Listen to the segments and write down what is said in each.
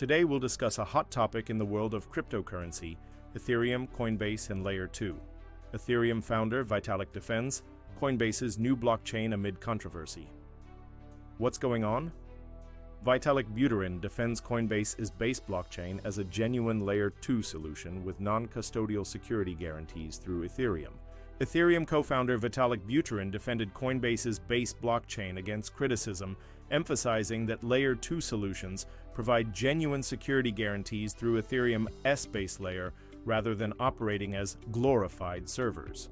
Today we'll discuss a hot topic in the world of cryptocurrency: Ethereum, Coinbase, and Layer 2. Ethereum founder Vitalik defends Coinbase's new blockchain amid controversy. What's going on? Vitalik Buterin defends Coinbase's Base blockchain as a genuine Layer 2 solution with non-custodial security guarantees through Ethereum. Ethereum co-founder Vitalik Buterin defended Coinbase's Base blockchain against criticism, emphasizing that Layer 2 solutions provide genuine security guarantees through Ethereum's base layer rather than operating as glorified servers.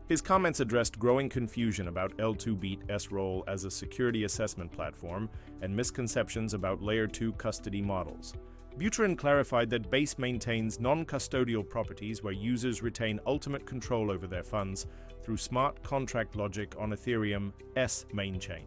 His comments addressed growing confusion about L2Bit's role as a security assessment platform and misconceptions about Layer 2 custody models. Buterin clarified that Base maintains non-custodial properties where users retain ultimate control over their funds through smart contract logic on Ethereum's main chain.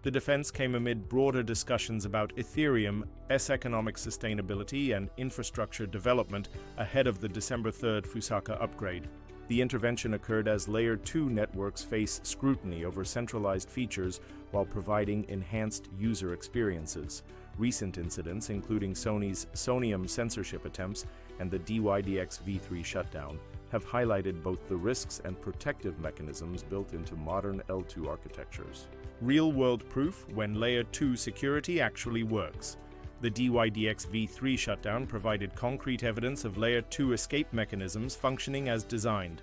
The defense came amid broader discussions about Ethereum's economic sustainability and infrastructure development ahead of the December 3rd Fusaka upgrade. The intervention occurred as Layer 2 networks face scrutiny over centralized features while providing enhanced user experiences. Recent incidents, including Sony's Soneium censorship attempts and the dYdX v3 shutdown, have highlighted both the risks and protective mechanisms built into modern L2 architectures. Real-world proof when Layer 2 security actually works. The dYdX v3 shutdown provided concrete evidence of Layer 2 escape mechanisms functioning as designed.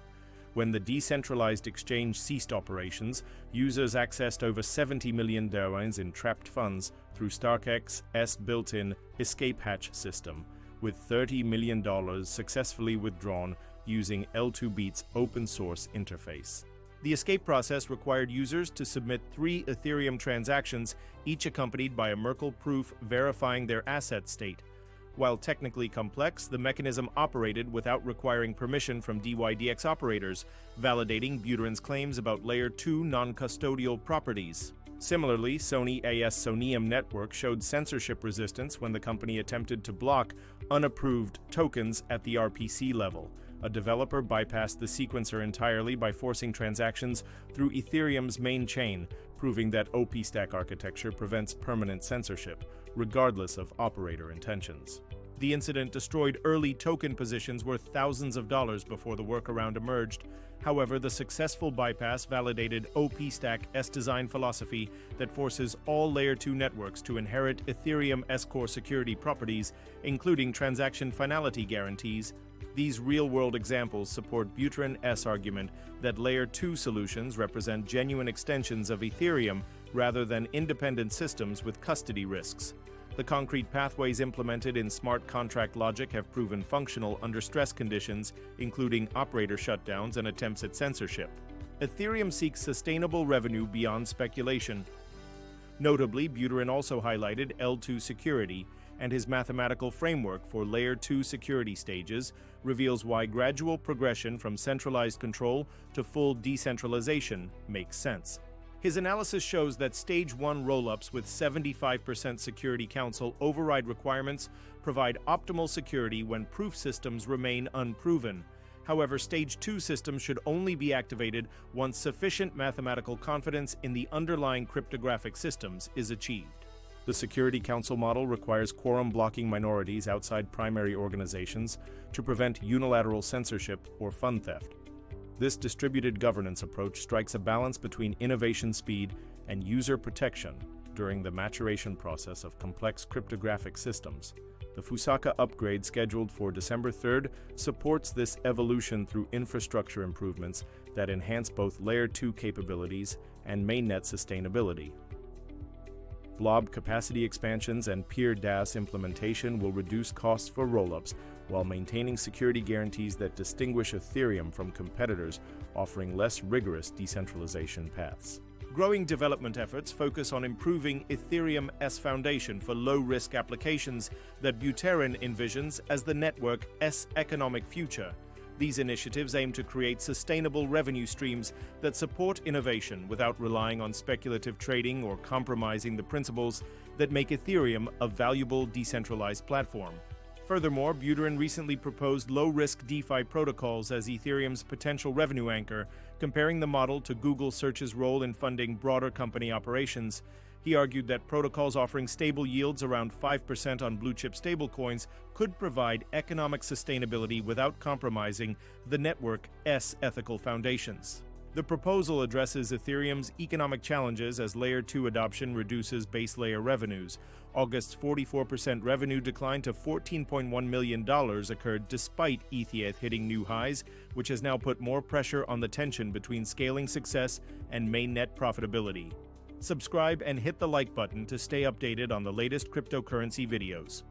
When the decentralized exchange ceased operations, users accessed over 70 million dOINs in trapped funds through StarkX's built-in escape hatch system, with $30 million successfully withdrawn using L2Bit's open-source interface. The escape process required users to submit 3 Ethereum transactions, each accompanied by a Merkle proof verifying their asset state. While technically complex, the mechanism operated without requiring permission from dYdX operators, validating Buterin's claims about Layer 2 non-custodial properties. Similarly, Sony Soneium network showed censorship resistance when the company attempted to block unapproved tokens at the RPC level. A developer bypassed the sequencer entirely by forcing transactions through Ethereum's main chain, proving that OP-stack architecture prevents permanent censorship, regardless of operator intentions. The incident destroyed early token positions worth thousands of dollars before the workaround emerged. However, the successful bypass validated OP-stack's design philosophy that forces all Layer 2 networks to inherit Ethereum's core security properties, including transaction finality guarantees. These real-world examples support Buterin's argument that Layer 2 solutions represent genuine extensions of Ethereum rather than independent systems with custody risks. The concrete pathways implemented in smart contract logic have proven functional under stress conditions, including operator shutdowns and attempts at censorship. Ethereum seeks sustainable revenue beyond speculation. Notably, Buterin also highlighted L2 security, and his mathematical framework for Layer 2 security stages reveals why gradual progression from centralized control to full decentralization makes sense. His analysis shows that Stage 1 rollups with 75% Security Council override requirements provide optimal security when proof systems remain unproven. However, Stage 2 systems should only be activated once sufficient mathematical confidence in the underlying cryptographic systems is achieved. The Security Council model requires quorum-blocking minorities outside primary organizations to prevent unilateral censorship or fund theft. This distributed governance approach strikes a balance between innovation speed and user protection during the maturation process of complex cryptographic systems. The Fusaka upgrade scheduled for December 3rd supports this evolution through infrastructure improvements that enhance both Layer 2 capabilities and mainnet sustainability. Blob capacity expansions and peer DAS implementation will reduce costs for rollups while maintaining security guarantees that distinguish Ethereum from competitors offering less rigorous decentralization paths. Growing development efforts focus on improving Ethereum's foundation for low-risk applications that Buterin envisions as the network's economic future. These initiatives aim to create sustainable revenue streams that support innovation without relying on speculative trading or compromising the principles that make Ethereum a valuable decentralized platform. Furthermore, Buterin recently proposed low-risk DeFi protocols as Ethereum's potential revenue anchor, comparing the model to Google Search's role in funding broader company operations. He argued that protocols offering stable yields around 5% on blue-chip stablecoins could provide economic sustainability without compromising the network's ethical foundations. The proposal addresses Ethereum's economic challenges as Layer 2 adoption reduces base layer revenues. August's 44% revenue decline to $14.1 million occurred despite ETH hitting new highs, which has now put more pressure on the tension between scaling success and mainnet profitability. Subscribe and hit the like button to stay updated on the latest cryptocurrency videos.